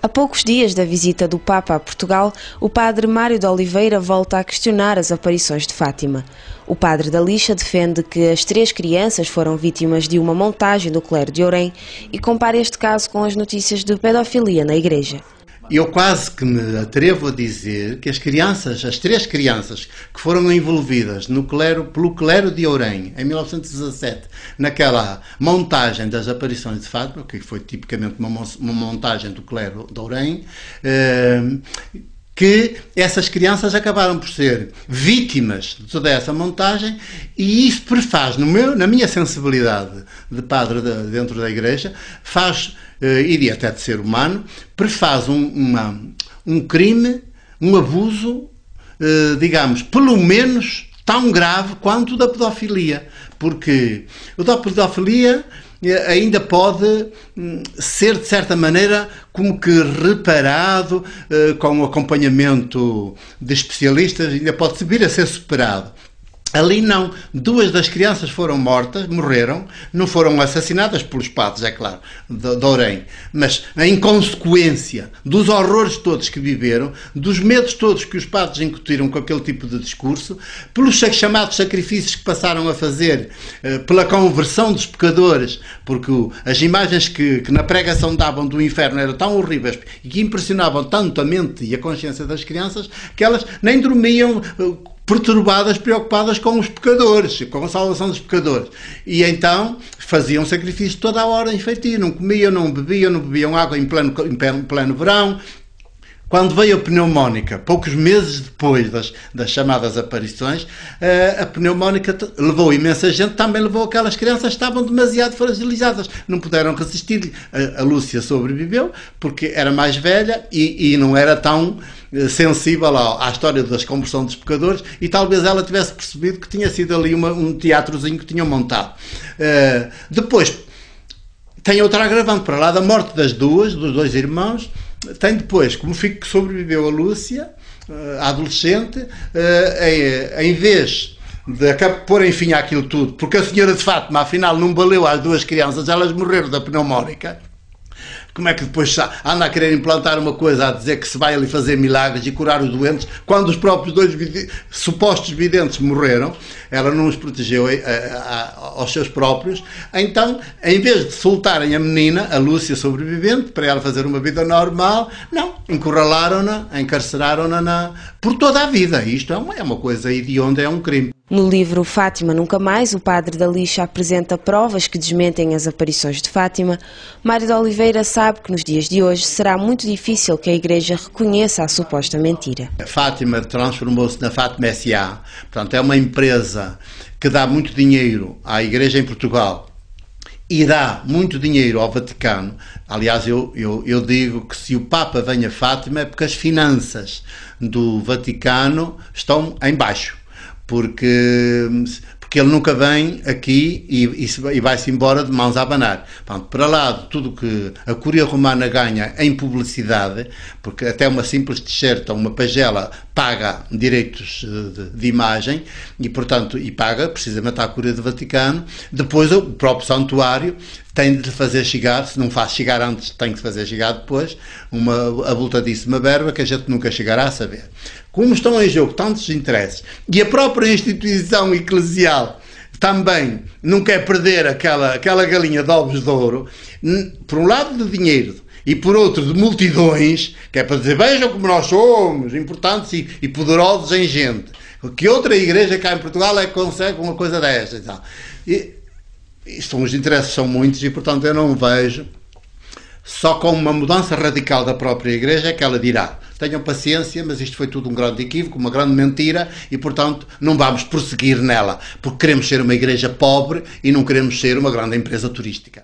A poucos dias da visita do Papa a Portugal, o padre Mário de Oliveira volta a questionar as aparições de Fátima. O padre da Lixa defende que as 3 crianças foram vítimas de uma montagem do clero de Ourém e compara este caso com as notícias de pedofilia na Igreja. Eu quase que me atrevo a dizer que as 3 crianças que foram envolvidas pelo clero de Ourém, em 1917, naquela montagem das aparições de Fátima, que foi tipicamente uma montagem do clero de Ourém, que essas crianças acabaram por ser vítimas de toda essa montagem, e isso prefaz, na minha sensibilidade de padre dentro da Igreja, e até de ser humano, prefaz um crime, um abuso, digamos, pelo menos tão grave quanto o da pedofilia, porque o da pedofilia ainda pode ser, de certa maneira, como que reparado, com o acompanhamento de especialistas, ainda pode vir a ser superado. Ali não. 2 das crianças foram morreram, não foram assassinadas pelos padres, é claro, de Ourém, mas em consequência dos horrores todos que viveram, dos medos todos que os padres incutiram com aquele tipo de discurso, pelos chamados sacrifícios que passaram a fazer, pela conversão dos pecadores, porque as imagens que na pregação davam do inferno eram tão horríveis e que impressionavam tanto a mente e a consciência das crianças que elas nem dormiam perturbadas, preocupadas com os pecadores, com a salvação dos pecadores. E então faziam sacrifícios toda a hora em feitio, não comiam, não bebiam água em pleno verão. Quando veio a pneumónica, poucos meses depois das chamadas aparições, a pneumónica levou imensa gente, também levou aquelas crianças que estavam demasiado fragilizadas, não puderam resistir. A Lúcia sobreviveu porque era mais velha e não era tão sensível à história da conversão dos pecadores, e talvez ela tivesse percebido que tinha sido ali um teatrozinho que tinham montado. Depois, tem outra agravante, para lá da morte dos 2 irmãos, tem depois, como fico que sobreviveu a Lúcia, a adolescente, em vez de pôr fim àquilo tudo, porque a senhora de Fátima, afinal, não valeu às 2 crianças, elas morreram da pneumónica. Como é que depois anda a querer implantar uma coisa, a dizer que se vai ali fazer milagres e curar os doentes, quando os próprios 2 supostos videntes morreram? Ela não os protegeu aos seus próprios. Então, em vez de soltarem a menina, a Lúcia sobrevivente, para ela fazer uma vida normal, não, encurralaram-na, encarceraram-na por toda a vida. Isto é uma coisa hedionda, é um crime. No livro Fátima Nunca Mais, o padre da Lixa apresenta provas que desmentem as aparições de Fátima. Mário de Oliveira sabe que nos dias de hoje será muito difícil que a Igreja reconheça a suposta mentira. A Fátima transformou-se na Fátima S.A. Portanto, é uma empresa que dá muito dinheiro à Igreja em Portugal e dá muito dinheiro ao Vaticano. Aliás, eu digo que se o Papa vem a Fátima é porque as finanças do Vaticano estão em baixo. Porque ele nunca vem aqui e vai-se embora de mãos a abanar. Portanto, para lá de tudo que a Curia Romana ganha em publicidade, porque até uma simples t-shirt ou uma pagela paga direitos de imagem e, portanto, paga precisamente à Curia do Vaticano, depois o próprio santuário tem de fazer chegar, se não faz chegar antes, tem que fazer chegar depois, uma avultadíssima verba que a gente nunca chegará a saber. Como estão em jogo tantos interesses, e a própria instituição eclesial também não quer perder aquela galinha de ovos de ouro, por um lado de dinheiro e por outro de multidões, que é para dizer, vejam como nós somos importantes e poderosos em gente. Que outra igreja cá em Portugal é que consegue uma coisa desta e tal. Os interesses são muitos e, portanto, eu não vejo, só com uma mudança radical da própria Igreja é que ela dirá, tenham paciência, mas isto foi tudo um grande equívoco, uma grande mentira e, portanto, não vamos prosseguir nela, porque queremos ser uma Igreja pobre e não queremos ser uma grande empresa turística.